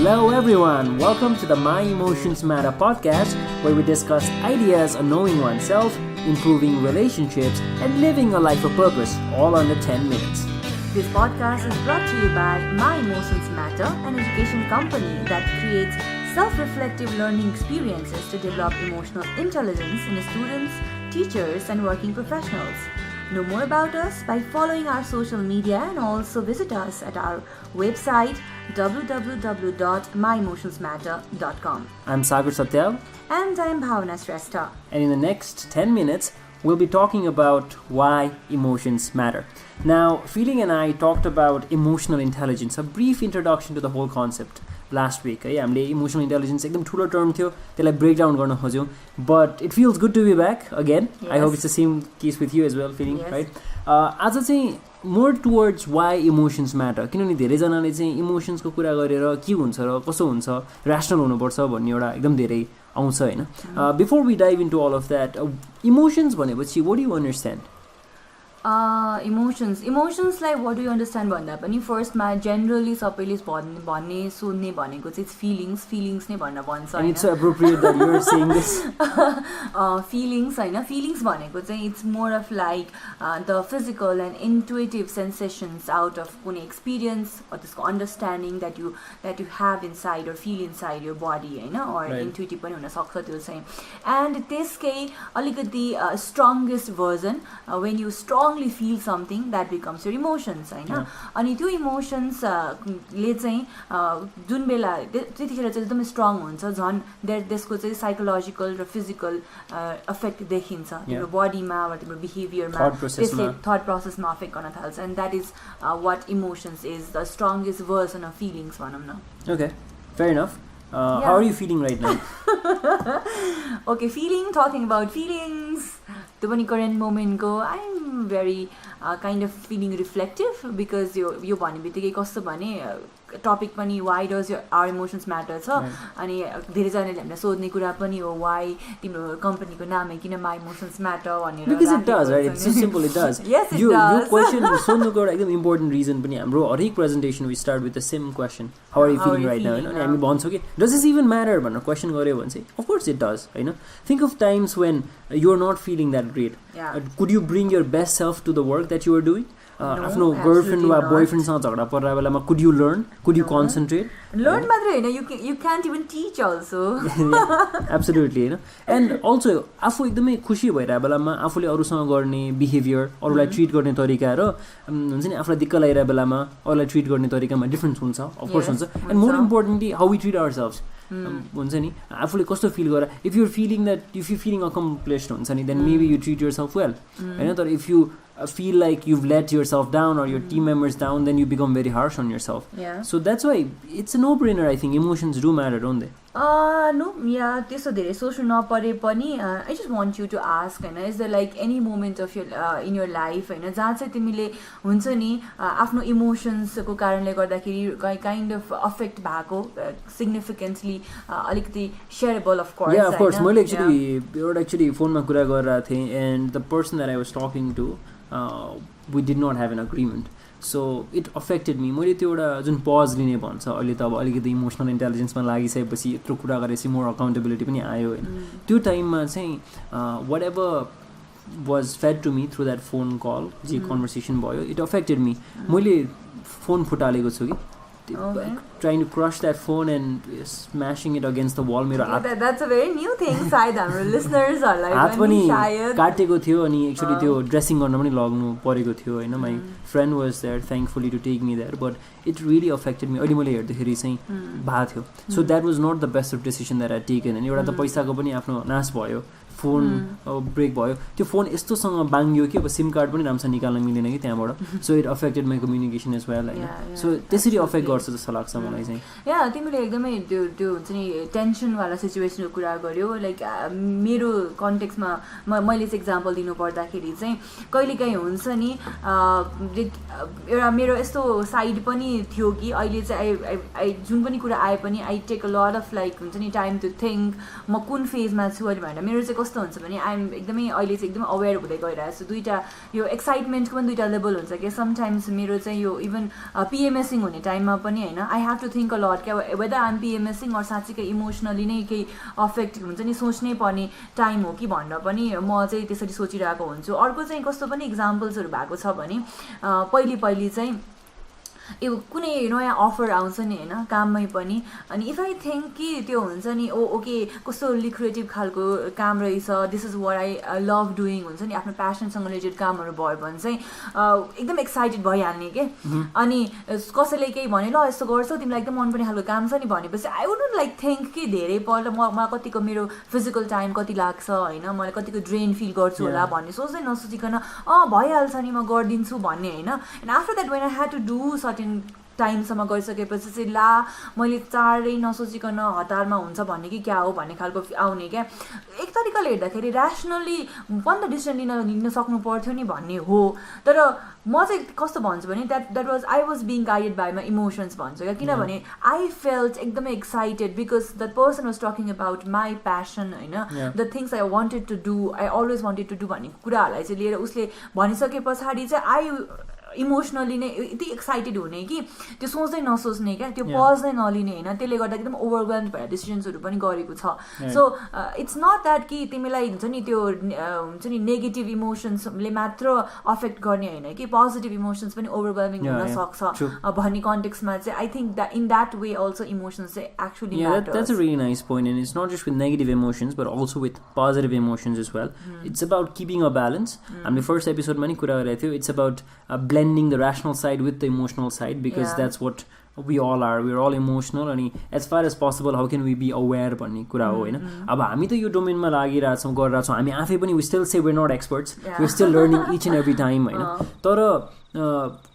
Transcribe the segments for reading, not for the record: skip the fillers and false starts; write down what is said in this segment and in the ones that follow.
Hello everyone, welcome to the My Emotions Matter podcast, where we discuss ideas on knowing oneself, improving relationships, and living a life of purpose, all under 10 minutes. This podcast is brought to you by My Emotions Matter, an education company that creates self-reflective learning experiences to develop emotional intelligence in students, teachers, and working professionals. Know more about us by following our social media and also visit us at our website www.myemotionsmatter.com. I'm Sagar Satyal. And I'm Bhavana Shrestha. And in the next 10 minutes, we'll be talking about why emotions matter. Now, Feeling and I talked about emotional intelligence, a brief introduction to the whole concept last week. हामीले emotional intelligence एकदम ठुलो term थियो, त्यसलाई brake down गर्न खोज्यौँ. But it feels good to be back again. Yes. I hope it's the same case with you as well, Feeling, Yes. right? आज चाहिँ more towards why emotions matter. किनभने धेरैजनाले चाहिँ इमोसन्सको कुरा गरेर के हुन्छ र कसो हुन्छ, ऱ्यासनल हुनुपर्छ भन्ने एउटा एकदम धेरै आउँछ हैन. Before we dive into all of that, emotions भनेपछि what do you understand? Emotions like what do you understand भन्दा पनि फर्स्टमा जेनरली सबैले भन्ने सोध्ने भनेको चाहिँ फिलिङ्स नै भन्न भन्छ. And it's so appropriate that you're saying this. Feelings होइन, फिलिङ्स भनेको चाहिँ it's more of like the physical and intuitive sensations out of कुनै एक्सपिरियन्स त्यसको understanding that you have inside or feel inside your body होइन, or intuitive पनि हुनसक्छ त्यो चाहिँ. एन्ड त्यसकै अलिकति strongest version when you strongly feel something that becomes your emotions होइन. अनि त्यो इमोसन्सले चाहिँ जुन बेला त्यतिखेर चाहिँ एकदमै स्ट्रङ हुन्छ, झन् त्यसको चाहिँ साइकोलोजिकल र फिजिकल इफेक्ट देखिन्छ तिम्रो बडीमा वा तिम्रो बिहेभियरमा, त्यसले थट प्रोसेसमा अफेक्ट गर्न थाल्छ. And that is what emotions is the strongest version of feelings भनौँ न. Okay, fair enough. How are you feeling right now? Okay, talking about feelings, त्यो पनि current मोमेन्टको I'm very kind of feeling reflective because यो भन्ने बित्तिकै कस्तो भने topic पनि why does our emotions matter छ. अनि धेरैजनाले हामीलाई सोध्ने कुरा पनि हो why तिम्रो कम्पनीको नामै किन My Emotions Matter भनेर. Because it does, right? It's so simple, it does. Yes, it does. Your question सोध्नुको एउटा एकदम इम्पोर्टेन्ट रिजन पनि हाम्रो हरेक presentation we start with the same question. How are you feeling right now? अनि हामी भन्छौँ कि does this even matter भनेर क्वेसन गर्यो भने चाहिँ of course it does होइन. Think of times when you're not feeling that great. Could you bring your best self to the work that you are doing? आफ्नो girlfriend वा बोयफ्रेन्डसँग झगडा परिरहेको बेलामा could you learn? Could you concentrate? Learn मात्रै होइन, you can't even teach also. Absolutely होइन. And also आफू एकदमै खुसी भइरहेको बेलामा आफूले अरूसँग गर्ने बिहेभियर, अरूलाई ट्रिट गर्ने तरिका र हुन्छ नि आफूलाई दिक्क लागिरहेको बेलामा अरूलाई ट्रिट गर्ने तरिकामा डिफ्रेन्स हुन्छ, अफकोर्स हुन्छ. And more importantly how we treat ourselves हुन्छ नि, आफूले कस्तो फिल गरेर इफ यु फिलिङ अकम्प्लिस्ड हुन्छ नि then maybe you treat yourself well होइन. तर if you feel like you've let yourself down or your team members down, then you become very harsh on yourself. So that's why it's a no-brainer. I think emotions do matter, don't they? No, त्यस्तो धेरै सोच्नु नपरे पनि I just want you to ask होइन, is there like any moment of your in your life होइन जहाँ चाहिँ तिमीले हुन्छ नि आफ्नो इमोसन्सको कारणले गर्दाखेरि काइन्ड अफ अफेक्ट भएको सिग्निफिकेन्टली अलिकति shareable of course. Yeah, of course. मैले एक्चुअली फोनमा कुरा गरिरहेको थिएँ and the person that I was talking to, we did not have an agreement. So it affected me. मैले त्यो एउटा जुन पज लिने भन्छ अहिले त अब अलिकति इमोसनल इन्टेलिजेन्समा लागिसकेपछि यत्रो कुरा गरेपछि मोर अकाउन्टेबिलिटी पनि आयो होइन. त्यो टाइममा चाहिँ whatever was fed to me through that phone call जे कन्भर्सेसन भयो इट अफेक्टेड मी. मैले फोन फुटालेको छु कि trying to crush that phone and smashing it against the wall. मेरो हात that's a very new thing. सायद हाम्रो लिसनर्सहरुलाई हात पनि काटेको थियो अनि एक्चुअली त्यो ड्रेसिङ गर्न पनि लाग्नु परेको थियो होइन. My friend was there thankfully to take me there but it really affected me. अहिले मैले हेर्दाखेरि चाहिँ भएको थियो. So that was not the best of decision that I taken. अनि एउटा त पैसाको पनि आफ्नो नाश भयो, फोन ब्रेक भयो. त्यो फोन यस्तोसँग बाङ्गियो कि अब सिम कार्ड पनि राम्रोसँग निकाल्न मिलेन कि त्यहाँबाट. So it affected my communication as well होइन. सो त्यसरी अफेक्ट गर्छ जस्तो लाग्छ मलाई चाहिँ. तिमीले एकदमै त्यो हुन्छ नि टेन्सनवाला सिचुएसनको कुरा गर्यो. लाइक मेरो कन्टेक्स्टमा मैले चाहिँ इक्जाम्पल दिनु पर्दाखेरि चाहिँ कहिलेकाहीँ हुन्छ नि एउटा मेरो यस्तो साइड पनि थियो कि अहिले चाहिँ आई जुन पनि कुरा आए पनि I take a lot of like हुन्छ नि टाइम टु थिङ्क म कुन फेजमा छु अहिले भनेर. मेरो चाहिँ कस्तो हुन्छ भने आइएम एकदमै अहिले चाहिँ एकदमै अवेर हुँदै गइरहेको छु दुईवटा यो एक्साइटमेन्टको पनि दुईवटा लेभल हुन्छ क्या समटाइम्स मेरो चाहिँ यो इभन पिएमएसिङ हुने टाइममा पनि होइन I have to think a lot क्या वेदर आइएम पिएमएसिङ अर साँच्चीकै इमोसनली नै केही अफेक्ट हुन्छ नि सोच्नै पर्ने टाइम हो कि भनेर पनि म चाहिँ त्यसरी सोचिरहेको हुन्छु अर्को चाहिँ कस्तो पनि इक्जाम्पल्सहरू भएको छ भने पहिले चाहिँ कुनै नयाँ अफर आउँछ नि होइन काममै पनि अनि इफ आई थिङ्क कि त्यो हुन्छ नि ओके कस्तो लिक्रेटिभ खालको काम रहेछ this is what I love doing हुन्छ नि आफ्नो प्यासनसँग रिलेटेड कामहरू भयो भने चाहिँ एकदम एक्साइटेड भइहाल्ने के अनि कसैले केही भने ल यस्तो गर्छौ तिमीलाई एकदम मनपर्ने खालको काम छ नि भनेपछि आई वुडन्ट लाइक थिङ्क कि धेरैपल्ट मलाई कतिको मेरो फिजिकल टाइम कति लाग्छ होइन मैले कतिको ड्रेन फिल गर्छु होला भन्ने सोच्दै नसोचिकन भइहाल्छ नि म गरिदिन्छु भन्ने होइन and after that when I had to do certain टाइमसम्म गरिसकेपछि चाहिँ ला मैले चाँडै नसोचिकन हतारमा हुन्छ भन्ने कि क्या हो भन्ने खालको आउने क्या एक तरिकाले हेर्दाखेरि ऱ्यासनली पनि त डिसिजन लिन सक्नु पर्थ्यो नि भन्ने हो तर म चाहिँ कस्तो भन्छु भने that was I was being guided by my emotions भन्छु क्या किनभने आई फेल्ट एकदमै excited because that person was talking about my passion होइन the things I wanted to do I always wanted to do भन्ने कुराहरूलाई चाहिँ लिएर उसले भनिसके पछाडि चाहिँ आई इमोसनली नै यति एक्साइटेड हुने कि त्यो सोच्दै नसोच्ने क्या त्यो पज नै नलिने होइन त्यसले गर्दा एकदम ओभरवेल्म भएर डिसिजन्सहरू पनि गरेको छ सो इट्स नट द्याट कि तिमीलाई हुन्छ नि त्यो हुन्छ नि नेगेटिभ इमोसन्सले मात्र अफेक्ट गर्ने होइन कि पोजिटिभ इमोसन्स पनि ओभरवेल्मिङ हुन सक्छ भन्ने कन्टेक्स्टमा चाहिँ I think that in that way also emotions चाहिँ actually that's a really nice point and it's not just with negative emotions but also with positive emotions as well it's about keeping a balance हामीले first एपिसोडमा नि कुरा गरेको थियो it's about blending the rational side with the emotional side because that's what we all are we're all emotional and as far as possible how can we be aware भन्ने कुरा हो हैन अब हामी त यो डोमेनमा लागिरहेछौँ गरिरहेछौँ हामी आफै पनि we still say we're not experts we're still learning each and every time हैन तर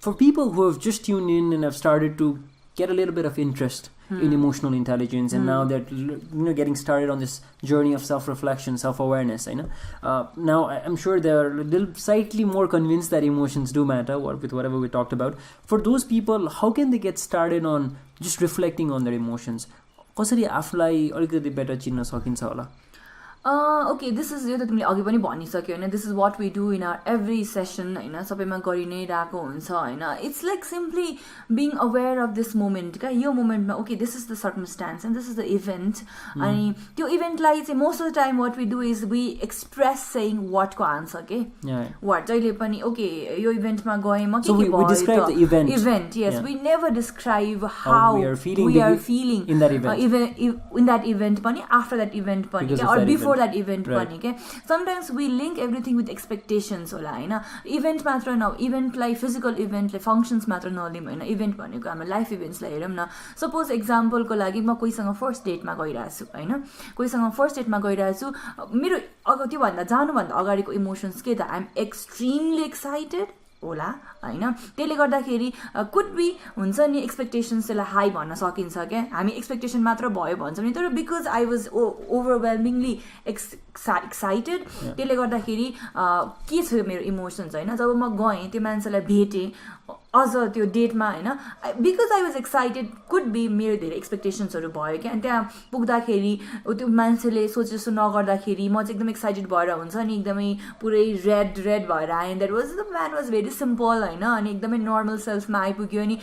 for people who have just tuned in and have started to get a little bit of interest in emotional intelligence and now they're getting started on this journey of self-reflection self-awareness now I'm sure they're a little slightly more convinced that emotions do matter with whatever we talked about for those people how can they get started on just reflecting on their emotions कसरी आफूलाई अलिकति better चिन्न सकिन्छ होला okay this is यो त तिमीले अघि पनि भनिसक्यो होइन this is what we do in our every session होइन सबैमा गरि नै रहेको हुन्छ होइन it's like simply being aware of this moment क्या यो मोमेन्टमा okay this is the circumstance and this is the event अनि त्यो इभेन्टलाई चाहिँ most of the time what we do is we express saying वाटको आन्सर के वाट जहिले पनि ओके यो इभेन्टमा गएँ म के भयो event yes we never describe how we are feeling in that event पनि आफ्टर द्याट इभेन्ट पनि or before that event पनि के sometimes we link everything with expectations होला हैन इभेन्ट मात्र न इभेन्टलाई फिजिकल इभेन्टले फङ्सन्स मात्र नलिउँ होइन इभेन्ट भनेको हाम्रो लाइफ इभेन्ट्सलाई हेरौँ न सपोज एक्जाम्पलको लागि म कोहीसँग फर्स्ट डेटमा गइरहेको छु होइन कोहीसँग फर्स्ट डेटमा गइरहेको छु मेरो त्योभन्दा जानुभन्दा अगाडिको इमोसन्स के त आइ एम एक्सट्रिमली एक्साइटेड होला होइन त्यसले गर्दाखेरि कुड बी हुन्छ नि एक्सपेक्टेसन्स त्यसलाई हाई भन्न सकिन्छ क्या हामी एक्सपेक्टेसन मात्र भयो भन्छौँ नि तर बिकज आई वाज ओभरवेल्मिङली एक्साइटेड त्यसले गर्दाखेरि के छ मेरो इमोसन्स होइन जब म गएँ त्यो मान्छेलाई भेटेँ अझ त्यो डेटमा होइन because I was excited could be मेरो धेरै एक्सपेक्टेसन्सहरू भयो क्या अनि त्यहाँ पुग्दाखेरि त्यो मान्छेले सोचे जस्तो नगर्दाखेरि म चाहिँ एकदम एक्साइटेड भएर हुन्छ नि एकदमै पुरै रेड भएर आएँ that was the man was very simple होइन अनि एकदमै नर्मल सेल्फमा आइपुग्यो अनि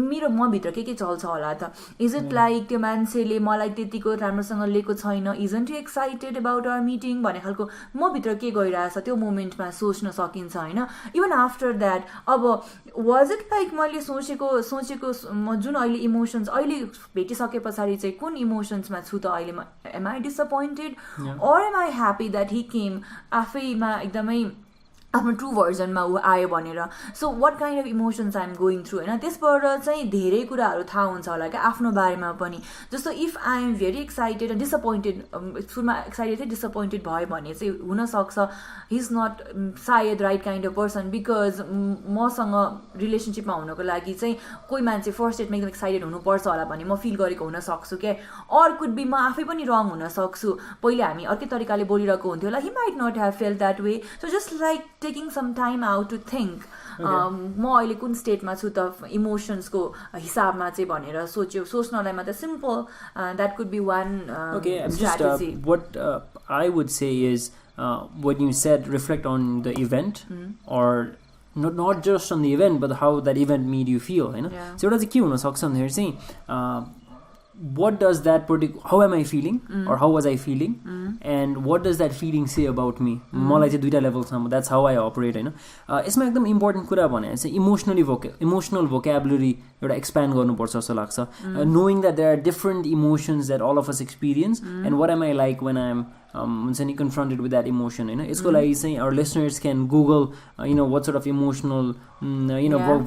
मेरो मभित्र के चल्छ होला त इज इट लाइक त्यो मान्छेले मलाई त्यतिको राम्रोसँग लिएको छैन isn't you excited about our meeting भन्ने खालको मभित्र के गइरहेछ त्यो मोमेन्टमा सोच्न सकिन्छ होइन इभन आफ्टर द्याट अब वाज इट लाइक मैले सोचेको म जुन अहिले इमोसन्स अहिले भेटिसके पछाडि चाहिँ कुन इमोसन्समा छु त अहिले am I disappointed or am I happy that he came आफैमा एकदमै आफ्नो ट्रु भर्जनमा ऊ आयो भनेर so what kind of emotions I am going through होइन त्यसबाट चाहिँ धेरै कुराहरू थाहा हुन्छ होला क्या आफ्नो बारेमा पनि जस्तो if I am very excited disappointed सुरुमा एक्साइटेड थिएँ डिसअपोइन्टेड भयो भने चाहिँ हुनसक्छ हि इज नट सायद right kind of person because मसँग रिलेसनसिपमा हुनको लागि चाहिँ कोही मान्छे फर्स्ट डेटमा एकदम एक्साइटेड हुनुपर्छ होला भन्ने म फिल गरेको हुनसक्छु क्या अर कुड बी म आफै पनि रङ हुनसक्छु पहिले हामी अर्कै तरिकाले बोलिरहेको हुन्थ्यो होला he might not have feel that way so just like taking some time out to think म अहिले कुन स्टेटमा छु त इमोसन्सको हिसाबमा चाहिँ भनेर सोच्नलाई मात्र simple that could be one strategy. What I would say is when you said reflect on the event or not just on the event but how that event made you feel हैन so एउटा चाहिँ के हुन सक्छ भन्दाखेरि चाहिँ what does that particular how am I feeling or how was I feeling and what does that feeling say about me मलाई चाहिँ दुईटा लेभलसम्म that's how I operate हैन यसमा एकदम इम्पोर्टेन्ट कुरा भने चाहिँ इमोसनल vocabulary एउटा एक्सप्यान्ड गर्नुपर्छ जस्तो लाग्छ knowing that there are different emotions that all of us experience and what am I like when I'm हुन्छ नि confronted with that emotion हैन यसको लागि चाहिँ our listeners can Google what sort of emotional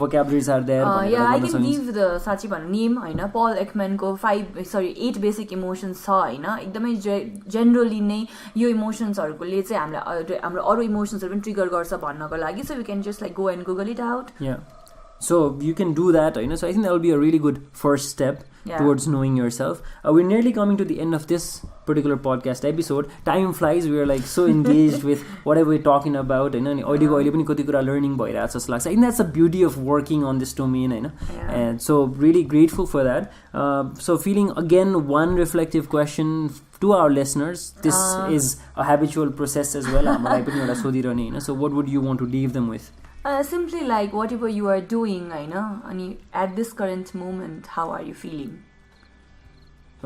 vocabularies are there I can give the साच्चै भन्नु name हैन Paul Ekman को 8 basic emotions छ हैन एकदमै generally नै यो इमोसन्सहरुकोले चाहिँ हाम्रो अरु इमोसन्सहरु पनि ट्रिगर गर्छ भन्नको लागि so we can just like go and Google it out. So you can do that, so I think that will be a really good first step towards knowing yourself. We're nearly coming to the end of this particular podcast episode. Time flies. We are like so engaged with whatever we're talking about. And learning I think that's the beauty of working on this domain. And so really grateful for that. So feeling again one reflective question to our listeners. This is a habitual process as well. So what would you want to leave them with? Simply like whatever you are doing, and at this current moment, how are you feeling?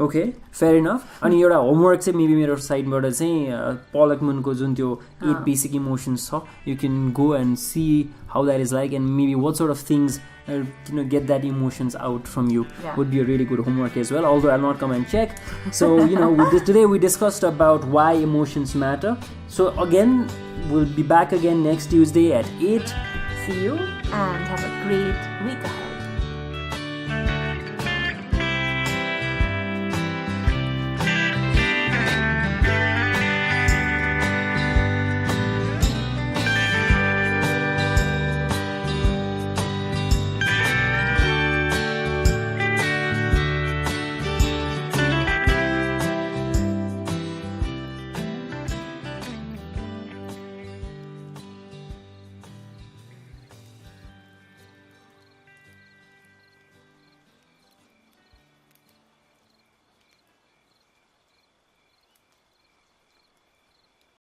Okay, fair enough. And your homework say maybe मेरो साइडबाट चाहिँ Paul Ekman को जुन त्यो 8 basic emotions छ, you can go and see how that is like and maybe what sort of things get that emotions out from you would be a really good homework as well, although I'll not come and check. So today we discussed about why emotions matter. So again, we'll be back again next Tuesday at 8. See you and have a great week ahead.